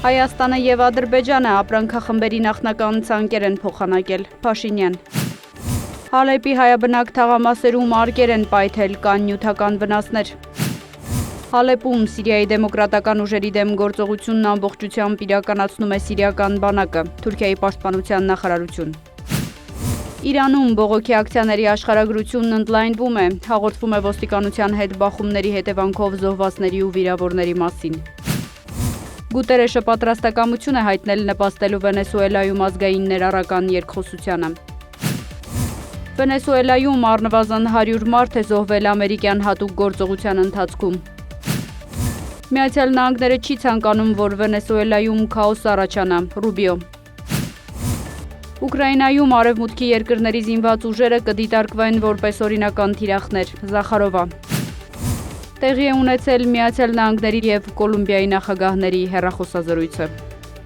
Հայաստանը և Ադրբեջանը ապրանքախմբերի նախնական ցանկեր են փոխանակել, Փաշինյան։ Հալեպի հայաբնակ թաղամասերում արկեր են պայթել, կան նյութական վնասներ։ Հալեպում Սիրիայի դեմոկրատական ուժերի դեմ գործողությունն ամբողջությամբ իրականացնում է սիրիական բանակը, Թուրքիայի պաշտպանության նախարարություն։ Իրանում բողոքի ակցիաների աշխարհագրությունն ընդլայնվում է, հաղորդվում է ոստիկանության հետ բախումների հետևանքով զոհվածների ու վիրավորների մասին։ Գուտերեշը պատրաստակամություն է հայտնել նպաստելու Վենեսուելայում ազգային ներառական երկխոսությանը։ Վենեսուելայում առնվազն 100 մարդ է զոհվել ամերիկյան հատուկ գործողության ընթացքում։ Միացյալ Նահանգները չի ցանկանում, որ Վենեսուելայում քաոս առաջանա, Ռուբիո։ Ուկրաինայում արևմուտքի երկրների զինված ուժերը կդիտարկվեն որպես օրինական թիրախներ, Զախարովա։ Տեղի է ունեցել Միացյալ Նահանգների և Կոլումբիայի նախագահների հեռախոսազրույցը։